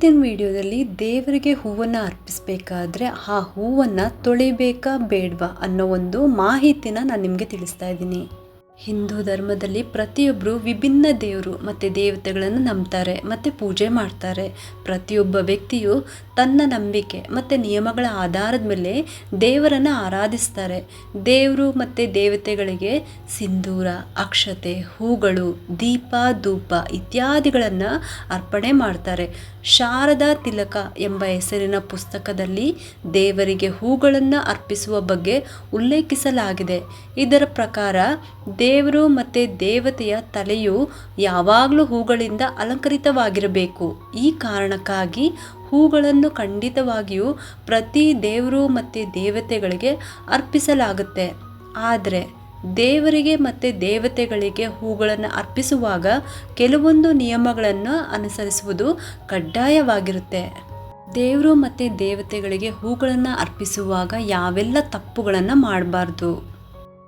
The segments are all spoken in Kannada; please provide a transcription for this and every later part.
ಇವತ್ತಿನ ವಿಡಿಯೋದಲ್ಲಿ ದೇವರಿಗೆ ಹೂವನ್ನು ಅರ್ಪಿಸಬೇಕಾದ್ರೆ ಆ ಹೂವನ್ನು ತೊಳಿಬೇಕಾ ಬೇಡವಾ ಅನ್ನೋ ಒಂದು ಮಾಹಿತಿನ ನಾನು ನಿಮಗೆ ತಿಳಿಸ್ತಾ ಇದ್ದೀನಿ. ಹಿಂದೂ ಧರ್ಮದಲ್ಲಿ ಪ್ರತಿಯೊಬ್ಬರು ವಿಭಿನ್ನ ದೇವರು ಮತ್ತು ದೇವತೆಗಳನ್ನು ನಂಬ್ತಾರೆ ಮತ್ತು ಪೂಜೆ ಮಾಡ್ತಾರೆ. ಪ್ರತಿಯೊಬ್ಬ ವ್ಯಕ್ತಿಯು ತನ್ನ ನಂಬಿಕೆ ಮತ್ತು ನಿಯಮಗಳ ಆಧಾರದ ಮೇಲೆ ದೇವರನ್ನು ಆರಾಧಿಸ್ತಾರೆ. ದೇವರು ಮತ್ತು ದೇವತೆಗಳಿಗೆ ಸಿಂಧೂರ, ಅಕ್ಷತೆ, ಹೂಗಳು, ದೀಪ, ಧೂಪ ಇತ್ಯಾದಿಗಳನ್ನು ಅರ್ಪಣೆ ಮಾಡ್ತಾರೆ. ಶಾರದಾ ತಿಲಕ ಎಂಬ ಹೆಸರಿನ ಪುಸ್ತಕದಲ್ಲಿ ದೇವರಿಗೆ ಹೂಗಳನ್ನು ಅರ್ಪಿಸುವ ಬಗ್ಗೆ ಉಲ್ಲೇಖಿಸಲಾಗಿದೆ. ಇದರ ಪ್ರಕಾರ ದೇವರು ಮತ್ತು ದೇವತೆಯ ತಲೆಯು ಯಾವಾಗಲೂ ಹೂಗಳಿಂದ ಅಲಂಕರಿತವಾಗಿರಬೇಕು. ಈ ಕಾರಣಕ್ಕಾಗಿ ಹೂಗಳನ್ನು ಖಂಡಿತವಾಗಿಯೂ ಪ್ರತಿ ದೇವರು ಮತ್ತು ದೇವತೆಗಳಿಗೆ ಅರ್ಪಿಸಲಾಗುತ್ತೆ. ಆದರೆ ದೇವರಿಗೆ ಮತ್ತು ದೇವತೆಗಳಿಗೆ ಹೂಗಳನ್ನು ಅರ್ಪಿಸುವಾಗ ಕೆಲವೊಂದು ನಿಯಮಗಳನ್ನು ಅನುಸರಿಸುವುದು ಕಡ್ಡಾಯವಾಗಿರುತ್ತೆ. ದೇವರು ಮತ್ತು ದೇವತೆಗಳಿಗೆ ಹೂಗಳನ್ನು ಅರ್ಪಿಸುವಾಗ ಯಾವೆಲ್ಲ ತಪ್ಪುಗಳನ್ನು ಮಾಡಬಾರ್ದು.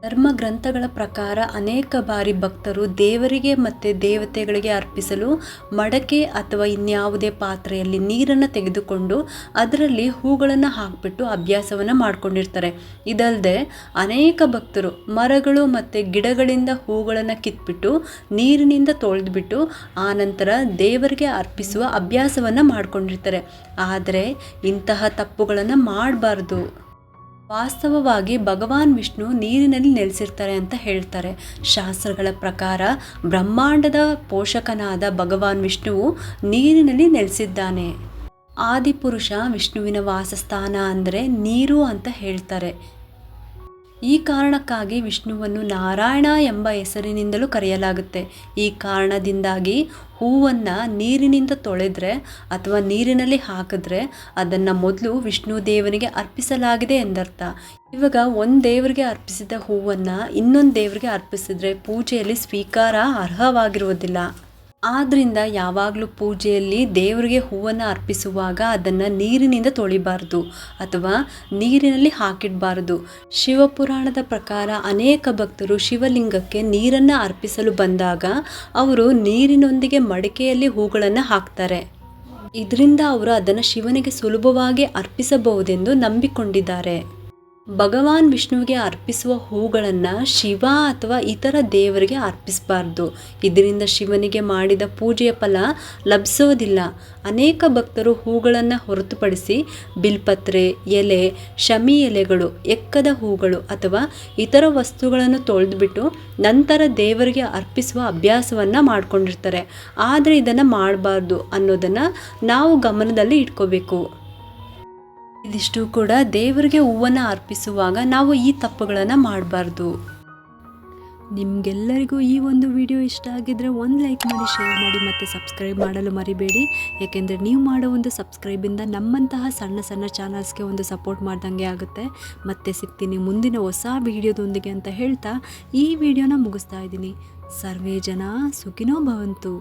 ಧರ್ಮ ಗ್ರಂಥಗಳ ಪ್ರಕಾರ ಅನೇಕ ಬಾರಿ ಭಕ್ತರು ದೇವರಿಗೆ ಮತ್ತು ದೇವತೆಗಳಿಗೆ ಅರ್ಪಿಸಲು ಮಡಕೆ ಅಥವಾ ಇನ್ಯಾವುದೇ ಪಾತ್ರೆಯಲ್ಲಿ ನೀರನ್ನು ತೆಗೆದುಕೊಂಡು ಅದರಲ್ಲಿ ಹೂಗಳನ್ನು ಹಾಕಿಬಿಟ್ಟು ಅಭ್ಯಾಸವನ್ನು ಮಾಡ್ಕೊಂಡಿರ್ತಾರೆ. ಇದಲ್ಲದೆ ಅನೇಕ ಭಕ್ತರು ಮರಗಳು ಮತ್ತು ಗಿಡಗಳಿಂದ ಹೂಗಳನ್ನು ಕಿತ್ಬಿಟ್ಟು ನೀರಿನಿಂದ ತೊಳೆದ್ಬಿಟ್ಟು ಆನಂತರ ದೇವರಿಗೆ ಅರ್ಪಿಸುವ ಅಭ್ಯಾಸವನ್ನು ಮಾಡ್ಕೊಂಡಿರ್ತಾರೆ. ಆದರೆ ಇಂತಹ ತಪ್ಪುಗಳನ್ನು ಮಾಡಬಾರ್ದು. ವಾಸ್ತವವಾಗಿ ಭಗವಾನ್ ವಿಷ್ಣು ನೀರಿನಲ್ಲಿ ನೆಲೆಸಿರ್ತಾರೆ ಅಂತ ಹೇಳ್ತಾರೆ. ಶಾಸ್ತ್ರಗಳ ಪ್ರಕಾರ ಬ್ರಹ್ಮಾಂಡದ ಪೋಷಕನಾದ ಭಗವಾನ್ ವಿಷ್ಣುವು ನೀರಿನಲ್ಲಿ ನೆಲೆಸಿದ್ದಾನೆ. ಆದಿಪುರುಷ ವಿಷ್ಣುವಿನ ವಾಸಸ್ಥಾನ ಅಂದರೆ ನೀರು ಅಂತ ಹೇಳ್ತಾರೆ. ಈ ಕಾರಣಕ್ಕಾಗಿ ವಿಷ್ಣುವನ್ನು ನಾರಾಯಣ ಎಂಬ ಹೆಸರಿನಿಂದಲೂ ಕರೆಯಲಾಗುತ್ತೆ. ಈ ಕಾರಣದಿಂದಾಗಿ ಹೂವನ್ನು ನೀರಿನಿಂದ ತೊಳೆದ್ರೆ ಅಥವಾ ನೀರಿನಲ್ಲಿ ಹಾಕಿದ್ರೆ ಅದನ್ನು ಮೊದಲು ವಿಷ್ಣು ದೇವನಿಗೆ ಅರ್ಪಿಸಲಾಗಿದೆ ಎಂದರ್ಥ. ಇವಾಗ ಒಂದು ದೇವರಿಗೆ ಅರ್ಪಿಸಿದ ಹೂವನ್ನು ಇನ್ನೊಂದು ದೇವರಿಗೆ ಅರ್ಪಿಸಿದ್ರೆ ಪೂಜೆಯಲ್ಲಿ ಸ್ವೀಕಾರ ಅರ್ಹವಾಗಿರುವುದಿಲ್ಲ. ಆದ್ದರಿಂದ ಯಾವಾಗಲೂ ಪೂಜೆಯಲ್ಲಿ ದೇವರಿಗೆ ಹೂವನ್ನು ಅರ್ಪಿಸುವಾಗ ಅದನ್ನು ನೀರಿನಿಂದ ತೊಳಿಬಾರ್ದು ಅಥವಾ ನೀರಿನಲ್ಲಿ ಹಾಕಿಡಬಾರ್ದು. ಶಿವಪುರಾಣದ ಪ್ರಕಾರ ಅನೇಕ ಭಕ್ತರು ಶಿವಲಿಂಗಕ್ಕೆ ನೀರನ್ನು ಅರ್ಪಿಸಲು ಬಂದಾಗ ಅವರು ನೀರಿನೊಂದಿಗೆ ಮಡಿಕೆಯಲ್ಲಿ ಹೂಗಳನ್ನು ಹಾಕ್ತಾರೆ. ಇದರಿಂದ ಅವರು ಅದನ್ನು ಶಿವನಿಗೆ ಸುಲಭವಾಗಿ ಅರ್ಪಿಸಬಹುದೆಂದು ನಂಬಿಕೊಂಡಿದ್ದಾರೆ. ಭಗವಾನ್ ವಿಷ್ಣುವಿಗೆ ಅರ್ಪಿಸುವ ಹೂಗಳನ್ನು ಶಿವ ಅಥವಾ ಇತರ ದೇವರಿಗೆ ಅರ್ಪಿಸಬಾರ್ದು. ಇದರಿಂದ ಶಿವನಿಗೆ ಮಾಡಿದ ಪೂಜೆಯ ಫಲ ಲಭಿಸೋದಿಲ್ಲ. ಅನೇಕ ಭಕ್ತರು ಹೂಗಳನ್ನು ಹೊರತುಪಡಿಸಿ ಬಿಲ್ಪತ್ರೆ, ಎಲೆ, ಶಮಿ ಎಲೆಗಳು, ಎಕ್ಕದ ಹೂಗಳು ಅಥವಾ ಇತರ ವಸ್ತುಗಳನ್ನು ತೊಳೆದ್ಬಿಟ್ಟು ನಂತರ ದೇವರಿಗೆ ಅರ್ಪಿಸುವ ಅಭ್ಯಾಸವನ್ನು ಮಾಡ್ಕೊಂಡಿರ್ತಾರೆ. ಆದರೆ ಇದನ್ನು ಮಾಡಬಾರ್ದು ಅನ್ನೋದನ್ನು ನಾವು ಗಮನದಲ್ಲಿ ಇಟ್ಕೋಬೇಕು. ಇದಿಷ್ಟು ಕೂಡ ದೇವರಿಗೆ ಹೂವನ್ನು ಅರ್ಪಿಸುವಾಗ ನಾವು ಈ ತಪ್ಪುಗಳನ್ನು ಮಾಡಬಾರ್ದು. ನಿಮಗೆಲ್ಲರಿಗೂ ಈ ಒಂದು ವಿಡಿಯೋ ಇಷ್ಟ ಆಗಿದ್ದರೆ ಒಂದು ಲೈಕ್ ಮಾಡಿ, ಶೇರ್ ಮಾಡಿ ಮತ್ತು ಸಬ್ಸ್ಕ್ರೈಬ್ ಮಾಡಲು ಮರಿಬೇಡಿ. ಏಕೆಂದರೆ ನೀವು ಮಾಡೋ ಒಂದು ಸಬ್ಸ್ಕ್ರೈಬಿಂದ ನಮ್ಮಂತಹ ಸಣ್ಣ ಸಣ್ಣ ಚಾನಲ್ಸ್ಗೆ ಒಂದು ಸಪೋರ್ಟ್ ಮಾಡ್ದಂಗೆ ಆಗುತ್ತೆ. ಮತ್ತೆ ಸಿಗ್ತೀನಿ ಮುಂದಿನ ಹೊಸ ವಿಡಿಯೋದೊಂದಿಗೆ ಅಂತ ಹೇಳ್ತಾ ಈ ವಿಡಿಯೋನ ಮುಗಿಸ್ತಾ ಇದ್ದೀನಿ. ಸರ್ವೇ ಜನ ಸುಖಿನೋ ಭವಂತು.